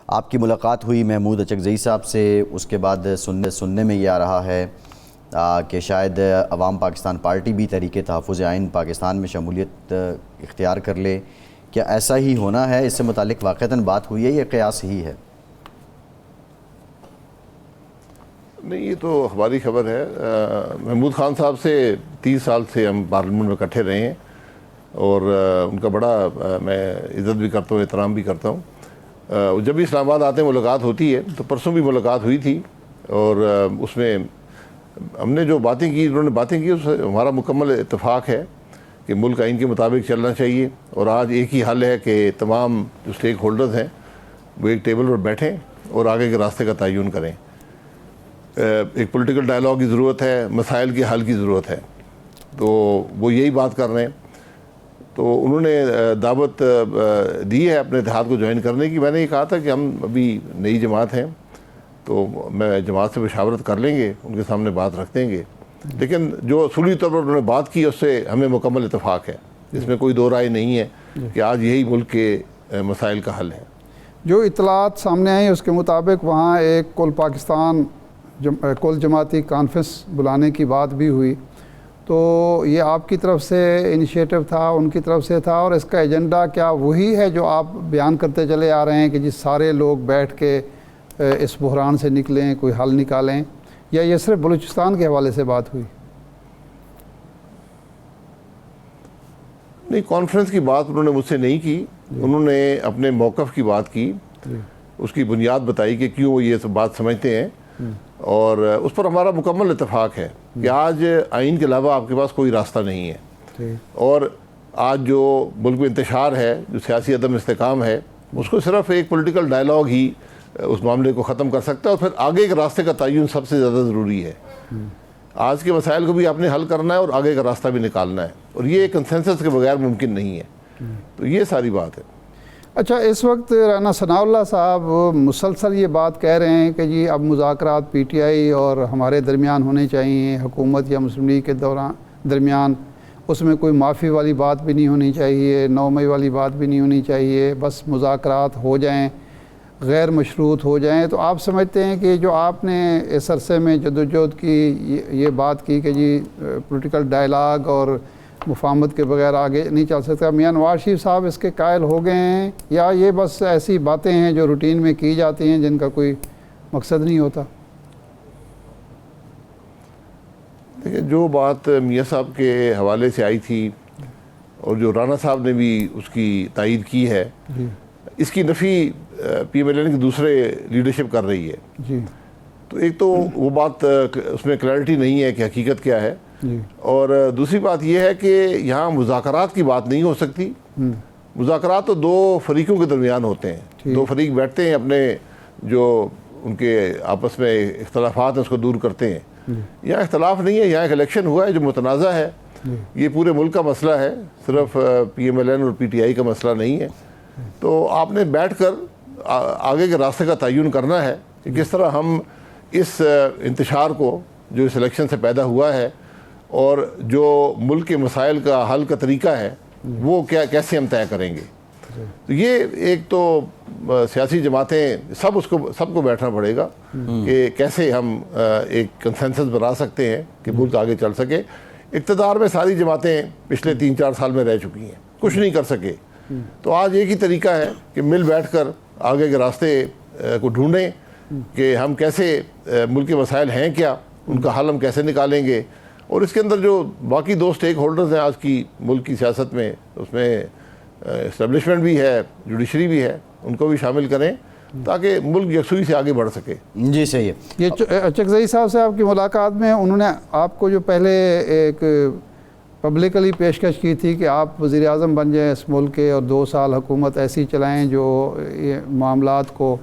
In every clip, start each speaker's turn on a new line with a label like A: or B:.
A: آپ کی ملاقات ہوئی محمود اچکزئی صاحب سے، اس کے بعد سننے میں یہ آ رہا ہے کہ شاید عوام پاکستان پارٹی بھی تحریک تحفظ آئین پاکستان میں شمولیت اختیار کر لے. کیا ایسا ہی ہونا ہے؟ اس سے متعلق واقعتاً بات ہوئی ہے یا قیاس ہی ہے؟
B: نہیں، یہ تو ہماری خبر ہے. محمود خان صاحب سے 30 سال سے ہم پارلیمنٹ میں اکٹھے رہے ہیں اور ان کا بڑا میں عزت بھی کرتا ہوں، احترام بھی کرتا ہوں. جب بھی اسلام آباد آتے ہیں ملاقات ہوتی ہے، تو پرسوں بھی ملاقات ہوئی تھی اور اس میں ہم نے جو باتیں کی، انہوں نے باتیں کی، اس ہمارا مکمل اتفاق ہے کہ ملک آئین کے مطابق چلنا چاہیے. اور آج ایک ہی حل ہے کہ تمام جو اسٹیک ہولڈرز ہیں وہ ایک ٹیبل پر بیٹھیں اور آگے کے راستے کا تعین کریں. ایک پولیٹیکل ڈائلاگ کی ضرورت ہے، مسائل کے حل کی ضرورت ہے، تو وہ یہی بات کر رہے ہیں. تو انہوں نے دعوت دی ہے اپنے اتحاد کو جوائن کرنے کی. میں نے یہ کہا تھا کہ ہم ابھی نئی جماعت ہیں تو میں جماعت سے مشاورت کر لیں گے، ان کے سامنے بات رکھ دیں گے، لیکن جو اصولی طور پر انہوں نے بات کی اس سے ہمیں مکمل اتفاق ہے. اس میں کوئی دو رائے نہیں ہے کہ آج یہی ملک کے مسائل کا حل ہے.
C: جو اطلاعات سامنے آئی اس کے مطابق وہاں ایک کل پاکستان کل جماعتی کانفرنس بلانے کی بات بھی ہوئی. تو یہ آپ کی طرف سے انیشیٹو تھا، ان کی طرف سے تھا، اور اس کا ایجنڈا کیا وہی ہے جو آپ بیان کرتے چلے آ رہے ہیں کہ جس سارے لوگ بیٹھ کے اس بحران سے نکلیں، کوئی حل نکالیں، یا یہ صرف بلوچستان کے حوالے سے بات ہوئی؟
B: نہیں، کانفرنس کی بات انہوں نے مجھ سے نہیں کی. انہوں نے اپنے موقف کی بات کی، اس کی بنیاد بتائی کہ کیوں وہ یہ سب بات سمجھتے ہیں، اور اس پر ہمارا مکمل اتفاق ہے کہ آج آئین کے علاوہ آپ کے پاس کوئی راستہ نہیں ہے. اور آج جو ملک میں انتشار ہے، جو سیاسی عدم استحکام ہے، اس کو صرف ایک پولیٹیکل ڈائلاگ ہی اس معاملے کو ختم کر سکتا ہے، اور پھر آگے کے راستے کا تعین سب سے زیادہ ضروری ہے. آج کے مسائل کو بھی آپ نے حل کرنا ہے اور آگے کا راستہ بھی نکالنا ہے، اور یہ کنسنسس کے بغیر ممکن نہیں ہے. تو یہ ساری بات ہے.
C: اچھا، اس وقت رانا ثناء اللہ صاحب مسلسل یہ بات کہہ رہے ہیں کہ جی اب مذاکرات پی ٹی آئی اور ہمارے درمیان ہونے چاہیے، حکومت یا مسلم لیگ کے درمیان. اس میں کوئی معافی والی بات بھی نہیں ہونی چاہیے، 9 مئی والی بات بھی نہیں ہونی چاہیے، بس مذاکرات ہو جائیں، غیر مشروط ہو جائیں. تو آپ سمجھتے ہیں کہ جو آپ نے اس عرصے میں جدوجہد کی، یہ بات کی کہ جی پولیٹیکل ڈائلاگ اور مفاہمت کے بغیر آگے نہیں چل سکتا، میاں نواز شریف صاحب اس کے قائل ہو گئے ہیں، یا یہ بس ایسی باتیں ہیں جو روٹین میں کی جاتی ہیں جن کا کوئی مقصد نہیں ہوتا؟
B: دیکھیں، جو بات میاں صاحب کے حوالے سے آئی تھی اور جو رانا صاحب نے بھی اس کی تائید کی ہے، اس کی نفی پی ایم ایل این کی دوسرے لیڈرشپ کر رہی ہے. تو ایک تو وہ بات اس میں کلیئرٹی نہیں ہے کہ حقیقت کیا ہے، اور دوسری بات یہ ہے کہ یہاں مذاکرات کی بات نہیں ہو سکتی. مذاکرات تو 2 فریقوں کے درمیان ہوتے ہیں. 2 فریق بیٹھتے ہیں، اپنے جو ان کے آپس میں اختلافات ہیں اس کو دور کرتے ہیں. یہاں اختلاف نہیں ہے، یہاں ایک الیکشن ہوا ہے جو متنازع ہے. یہ پورے ملک کا مسئلہ ہے، صرف پی ایم ایل این اور پی ٹی آئی کا مسئلہ نہیں ہے. تو آپ نے بیٹھ کر آگے کے راستے کا تعین کرنا ہے کہ کس طرح ہم اس انتشار کو جو اس الیکشن سے پیدا ہوا ہے اور جو ملک کے مسائل کا حل کا طریقہ ہے وہ کیسے ہم طے کریں گے. تو یہ ایک تو سیاسی جماعتیں سب کو بیٹھنا پڑے گا کہ کیسے ہم ایک کنسنسس بنا سکتے ہیں کہ ملک آگے چل سکے. اقتدار میں ساری جماعتیں پچھلے 3-4 سال میں رہ چکی ہیں، کچھ نہیں کر سکے. تو آج ایک ہی طریقہ ہے کہ مل بیٹھ کر آگے کے راستے کو ڈھونڈیں کہ ہم کیسے ملک کے مسائل ہیں کیا، ان کا حل ہم کیسے نکالیں گے. اور اس کے اندر جو باقی 2 اسٹیک ہولڈرز ہیں آج کی ملک کی سیاست میں، اس میں اسٹیبلشمنٹ بھی ہے، جوڈیشری بھی ہے، ان کو بھی شامل کریں تاکہ ملک یکسوئی سے آگے بڑھ سکے.
A: جی صحیح ہے.
C: یہ اچکزئی صاحب سے آپ کی ملاقات میں انہوں نے آپ کو جو پہلے ایک پبلکلی پیشکش کی تھی کہ آپ وزیر اعظم بن جائیں اس ملک کے اور 2 سال حکومت ایسی چلائیں جو یہ معاملات کو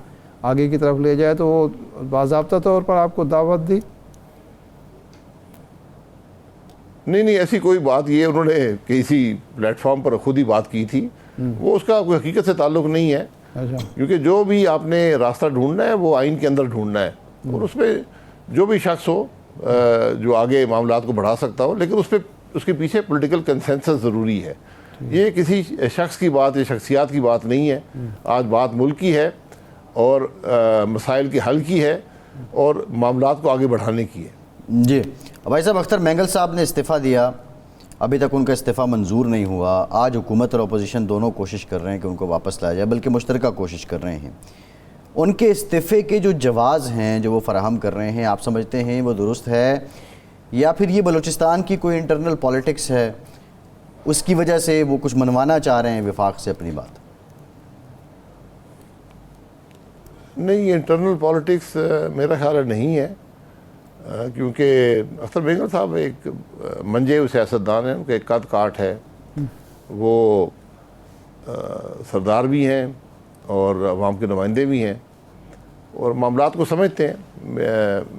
C: آگے کی طرف لے جائے، تو وہ باضابطہ طور پر آپ کو دعوت دی؟
B: نہیں، ایسی کوئی بات، یہ انہوں نے کسی پلیٹ فارم پر خود ہی بات کی تھی. وہ اس کا کوئی حقیقت سے تعلق نہیں ہے، کیونکہ جو بھی آپ نے راستہ ڈھونڈنا ہے وہ آئین کے اندر ڈھونڈنا ہے، اور اس میں جو بھی شخص ہو جو آگے معاملات کو بڑھا سکتا ہو، لیکن اس کے پیچھے پولیٹیکل کنسنسس ضروری ہے. یہ کسی شخص کی بات یا شخصیات کی بات نہیں ہے. آج بات ملک کی ہے. اور مسائل کے حل کی ہے اور معاملات کو آگے بڑھانے کی ہے۔
A: جی بھائی صاحب، اختر مینگل صاحب نے استعفیٰ دیا، ابھی تک ان کا استعفیٰ منظور نہیں ہوا۔ آج حکومت اور اپوزیشن دونوں کوشش کر رہے ہیں کہ ان کو واپس لایا جائے، بلکہ مشترکہ کوشش کر رہے ہیں۔ ان کے استعفے کے جو جواز ہیں جو وہ فراہم کر رہے ہیں، آپ سمجھتے ہیں وہ درست ہے، یا پھر یہ بلوچستان کی کوئی انٹرنل پالیٹکس ہے، اس کی وجہ سے وہ کچھ منوانا چاہ رہے ہیں وفاق سے اپنی بات؟
B: نہیں، یہ انٹرنل پالیٹکس میرا خیال ہے نہیں ہے، کیونکہ اختر مینگل صاحب ایک منجے ہوئے سیاستدان ہیں، ان کا ایک قد کاٹ ہے، وہ سردار بھی ہیں اور عوام کے نمائندے بھی ہیں اور معاملات کو سمجھتے ہیں۔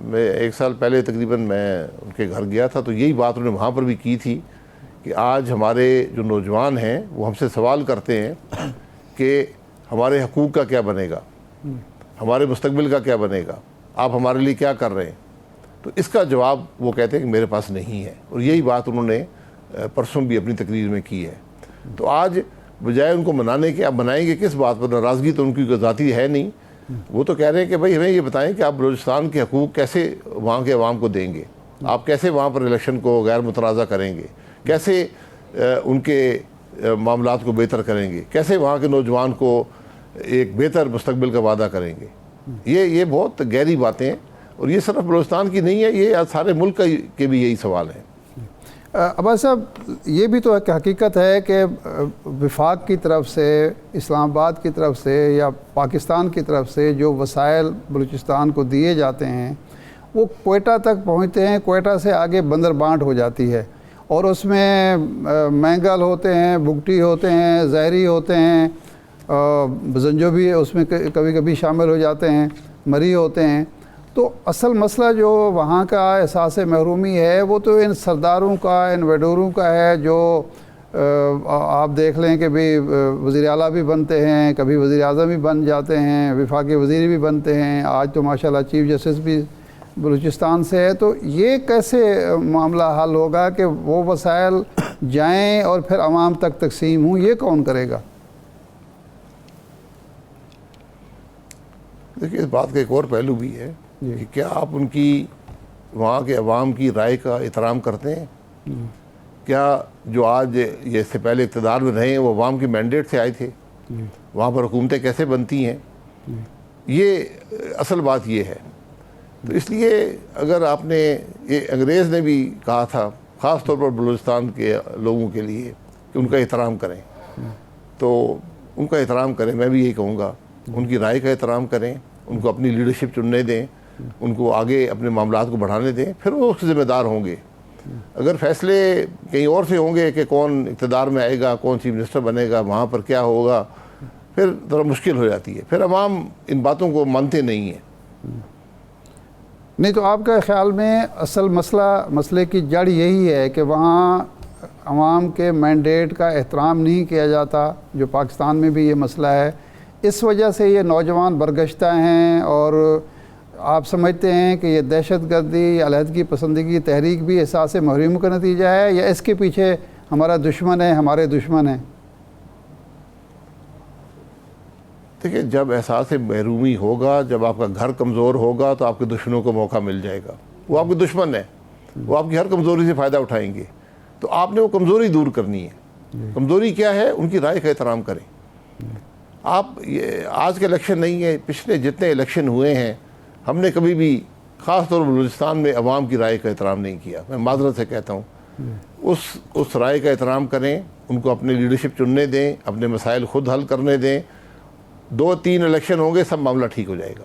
B: میں 1 سال پہلے تقریباً میں ان کے گھر گیا تھا، تو یہی بات انہوں نے وہاں پر بھی کی تھی کہ آج ہمارے جو نوجوان ہیں وہ ہم سے سوال کرتے ہیں کہ ہمارے حقوق کا کیا بنے گا، ہمارے مستقبل کا کیا بنے گا، آپ ہمارے لیے کیا کر رہے ہیں؟ تو اس کا جواب وہ کہتے ہیں کہ میرے پاس نہیں ہے، اور یہی بات انہوں نے پرسوں بھی اپنی تقریر میں کی ہے۔ تو آج بجائے ان کو منانے کے، آپ منائیں گے کس بات پر؟ ناراضگی تو ان کی ذاتی ہے نہیں، وہ تو کہہ رہے ہیں کہ بھائی ہمیں یہ بتائیں کہ آپ بلوچستان کے حقوق کیسے وہاں کے عوام کو دیں گے، آپ کیسے وہاں پر الیکشن کو غیر متنازع کریں گے، کیسے ان کے معاملات کو بہتر کریں گے، کیسے وہاں کے نوجوان کو ایک بہتر مستقبل کا وعدہ کریں گے۔ یہ بہت گہری باتیں ہیں، اور یہ صرف بلوچستان کی نہیں ہے، یہ سارے ملک کے بھی یہی سوال ہے۔
C: عباس صاحب، یہ بھی تو ایک حقیقت ہے کہ وفاق کی طرف سے، اسلام آباد کی طرف سے یا پاکستان کی طرف سے جو وسائل بلوچستان کو دیے جاتے ہیں وہ کوئٹہ تک پہنچتے ہیں، کوئٹہ سے آگے بندر بانٹ ہو جاتی ہے، اور اس میں مینگل ہوتے ہیں، بگٹی ہوتے ہیں، زہری ہوتے ہیں، زنجو بھی اس میں کبھی کبھی شامل ہو جاتے ہیں، مری ہوتے ہیں۔ تو اصل مسئلہ جو وہاں کا احساس محرومی ہے وہ تو ان سرداروں کا، ان ویڈوروں کا ہے، جو آپ دیکھ لیں کہ بھی وزیر اعلیٰ بھی بنتے ہیں، کبھی وزیر اعظم بھی بن جاتے ہیں، وفاقی وزیر بھی بنتے ہیں، آج تو ماشاءاللہ چیف جسٹس بھی بلوچستان سے ہے۔ تو یہ کیسے معاملہ حل ہوگا کہ وہ وسائل جائیں اور پھر عوام تک تقسیم ہوں؟ یہ کون کرے گا؟
B: دیکھیے، اس بات کا ایک اور پہلو بھی ہے کہ کیا آپ ان کی وہاں کے عوام کی رائے کا احترام کرتے ہیں؟ کیا جو آج یہ اس سے پہلے اقتدار میں رہے ہیں وہ عوام کے مینڈیٹ سے آئے تھے؟ وہاں پر حکومتیں کیسے بنتی ہیں؟ یہ اصل بات یہ ہے۔ تو اس لیے اگر آپ نے، یہ انگریز نے بھی کہا تھا خاص طور پر بلوچستان کے لوگوں کے لیے کہ ان کا احترام کریں، تو ان کا احترام کریں۔ میں بھی یہی کہوں گا، ان کی رائے کا احترام کریں، ان کو اپنی لیڈرشپ چننے دیں، ان کو آگے اپنے معاملات کو بڑھانے دیں، پھر وہ اس کے ذمہ دار ہوں گے۔ اگر فیصلے کہیں اور سے ہوں گے کہ کون اقتدار میں آئے گا، کون چیف منسٹر بنے گا، وہاں پر کیا ہوگا، پھر ذرا مشکل ہو جاتی ہے، پھر عوام ان باتوں کو مانتے نہیں ہیں۔
C: نہیں تو آپ کے خیال میں اصل مسئلے کی جڑ یہی ہے کہ وہاں عوام کے مینڈیٹ کا احترام نہیں کیا جاتا، جو پاکستان میں بھی یہ مسئلہ ہے، اس وجہ سے یہ نوجوان برگشتہ ہیں، اور آپ سمجھتے ہیں کہ یہ دہشت گردی یا علیحدگی پسندگی تحریک بھی احساس محرومی کا نتیجہ ہے، یا اس کے پیچھے ہمارا دشمن ہے، ہمارے دشمن ہیں؟
B: دیکھیں، جب احساس محرومی ہوگا، جب آپ کا گھر کمزور ہوگا تو آپ کے دشمنوں کو موقع مل جائے گا۔ وہ آپ کے دشمن ہیں، وہ آپ کی ہر کمزوری سے فائدہ اٹھائیں گے، تو آپ نے وہ کمزوری دور کرنی ہے۔ کمزوری کیا ہے؟ ان کی رائے کا احترام کریں۔ آپ یہ آج کا الیکشن نہیں ہے، پچھلے جتنے الیکشن ہوئے ہیں ہم نے کبھی بھی خاص طور پر بلوچستان میں عوام کی رائے کا احترام نہیں کیا۔ میں معذرت سے کہتا ہوں، اس رائے کا احترام کریں، ان کو اپنی لیڈرشپ چننے دیں، اپنے مسائل خود حل کرنے دیں۔ 2-3 الیکشن ہوں گے، سب معاملہ ٹھیک ہو جائے گا۔